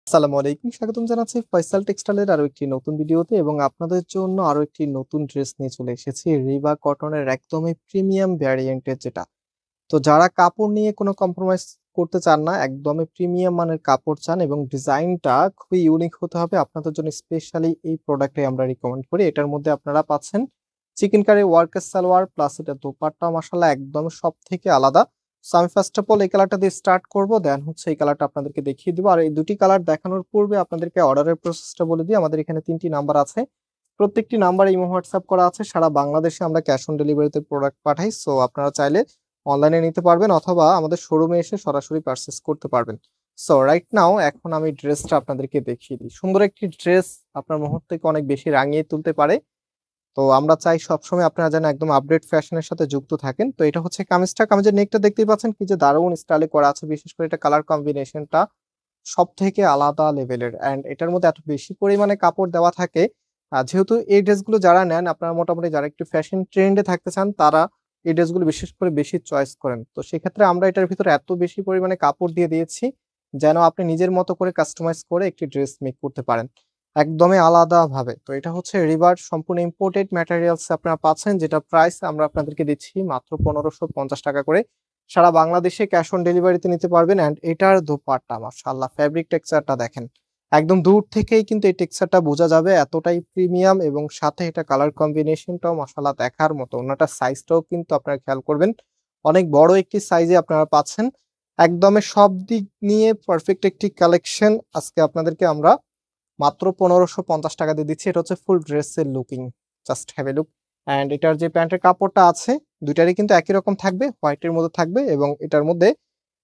আসসালামু আলাইকুম, স্বাগতম জানাচ্ছি ফয়সাল টেক্সটাইলের আরো একটি নতুন ভিডিওতে এবং আপনাদের জন্য আরো একটি নতুন ড্রেস নিয়ে চলে এসেছি রিবা কটনের একদমই প্রিমিয়াম ভ্যারিয়েন্টের যেটা। তো যারা কাপড় নিয়ে কোনো কম্প্রোমাইজ করতে চান না, একদমই প্রিমিয়াম মানের কাপড় চান এবং ডিজাইনটা খুবই ইউনিক হতে হবে, আপনাদের জন্য স্পেশালি এই প্রোডাক্টে আমরা রিকমেন্ড করি। এটার মধ্যে আপনারা পাচ্ছেন চিকেন কারি ওয়ার্কের সালোয়ার প্লাস এটা দোপাট্টা মাশাআল্লাহ একদম সব থেকে আলাদা। সো আমি ফার্স্ট অফ অল এই কালারটা দিয়ে স্টার্ট করব, দেন হচ্ছে এই কালারটা আপনাদেরকে দেখিয়ে দিব। আর এই দুটি কালার দেখানোর পূর্বে আপনাদেরকে অর্ডারের প্রসেসটা বলে দিই। আমাদের এখানে 3টি নাম্বার আছে, প্রত্যেকটি নাম্বারে ইমো হোয়াটসঅ্যাপ করা আছে। সারা বাংলাদেশে আমরা ক্যাশ অন ডেলিভারিতে প্রোডাক্ট পাঠাই। সো আপনারা চাইলে অনলাইনে নিতে পারবেন অথবা আমাদের শোরুমে এসে সরাসরি পারচেস করতে পারবেন। সো রাইট নাও এখন আমি ড্রেসটা আপনাদেরকে দেখিয়ে দিই। সুন্দর একটি ড্রেস আপনার মুহূর্তকে অনেক বেশি রাঙিয়ে তুলতে পারে। তো আমরা চাই সবসময় আপনারা যেন একদম আপডেট ফ্যাশনের সাথে যুক্ত থাকেন। তো এটা হচ্ছে কামিজটা, কামিজের নেকটা দেখতেই পাচ্ছেন কি যে দারুণ স্টাইলে করা আছে। বিশেষ করে এটা কালার কম্বিনেশনটা সব থেকে আলাদা লেভেলের এন্ড এটার মধ্যে এত বেশি পরিমাণে কাপড় দেওয়া থাকে। যেহেতু এই ড্রেসগুলো যারা নেন আপনারা মোটামুটি যারা একটু ফ্যাশন ট্রেন্ডে থাকতে চান তারা এই ড্রেসগুলো বিশেষ করে বেশি চয়েস করেন। তো সেক্ষেত্রে আমরা এটার ভিতরে এত বেশি পরিমাণে কাপড় দিয়ে দিয়েছি যেন আপনি নিজের মতো করে কাস্টমাইজ করে একটি ড্রেস মেক করতে পারেন একদমই আলাদাভাবে। তো এটা হচ্ছে রিভার সম্পূর্ণ ইম্পোর্টেড ম্যাটেরিয়ালস আপনারা পাচ্ছেন, যেটা প্রাইস আমরা আপনাদেরকে দিচ্ছি মাত্র 1550 টাকা করে। সারা বাংলাদেশে ক্যাশ অন ডেলিভারিতে নিতে পারবেন। এন্ড এটার দোপাট্টা মাশাআল্লাহ ফেব্রিক টেক্সচারটা দেখেন, একদম দূর থেকেই কিন্তু এই টেক্সচারটা বোঝা যাবে এতটাই প্রিমিয়াম এবং সাথে এটা কালার কম্বিনেশনটাও মাশাআল্লাহ দেখার মতো। ওনাটার সাইজটাও কিন্তু আপনারা খেয়াল করবেন, অনেক বড় একটি সাইজে আপনারা পাচ্ছেন। একদমই সব দিক নিয়ে পারফেক্ট একটি কালেকশন আজকে আপনাদেরকে আমরা মাত্র 1550 টাকা দিয়ে দিচ্ছি। এটা হচ্ছে ফুল ড্রেসের looking, just have a look. And এটার যে প্যান্টের কাপড়টা আছে দুইটারই কিন্তু একই রকম থাকবে, হোয়াইটের মধ্যে থাকবে এবং এটার মধ্যে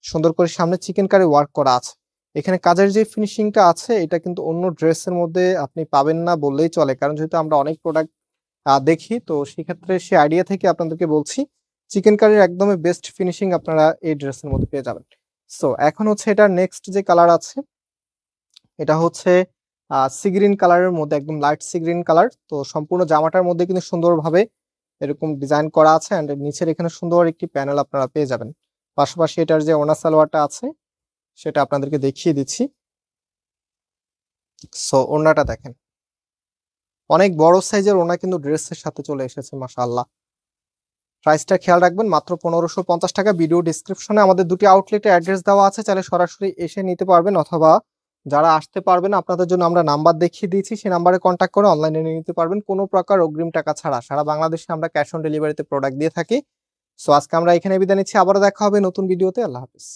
সুন্দর করে সামনে চিকেন কারি ওয়ার্ক করা আছে। এখানে কাজের যে ফিনিশিংটা আছে এটা কিন্তু অন্য ড্রেসের মধ্যে আপনি পাবেন না বললেই চলে, কারণ যেহেতু আমরা অনেক প্রোডাক্ট দেখি তো সেক্ষেত্রে সে আইডিয়া থেকে আপনাদেরকে বলছি চিকেন কারির একদমই বেস্ট ফিনিশিং আপনারা এই ড্রেসের মধ্যে পেয়ে যাবেন। সো এখন হচ্ছে এটার নেক্সট যে কালার আছে এটা হচ্ছে সি গ্রিন কালারের মধ্যে, একদম লাইট সি গ্রিন কালার। তো সম্পূর্ণ জামাটার মধ্যে কিন্তু সুন্দরভাবে এরকম ডিজাইন করা আছে এন্ড নিচের এখানে সুন্দর একটি প্যানেল আপনারা পেয়ে যাবেন। পাশাপাশি এটার যে ওনা সালোয়ারটা আছে সেটা আপনাদেরকে দেখিয়ে দিচ্ছি। সো ওনাটা দেখেন, অনেক বড় সাইজের ওনা কিন্তু ড্রেসের সাথে চলে এসেছে মাশাআল্লাহ। প্রাইসটা খেয়াল রাখবেন মাত্র 1550 টাকা। ভিডিও ডিসক্রিপশনে আমাদের দুটি আউটলেটে অ্যাড্রেস দেওয়া আছে, চাইলে সরাসরি এসে নিতে পারবেন অথবা যারা আসতে পারবেন আপনাদের জন্য আমরা নাম্বার দেখিয়ে দিয়েছি, সেই নাম্বারে কন্ট্যাক্ট করে অনলাইনে নিয়ে নিতে পারবেন কোনো প্রকার অগ্রিম টাকা ছাড়া। সারা বাংলাদেশে আমরা ক্যাশ অন ডেলিভারিতে প্রোডাক্ট দিয়ে থাকি। সো আজকে আমরা এখানে বিদায় নিচ্ছি, আবারও দেখা হবে নতুন ভিডিওতে। আল্লাহ হাফেজ।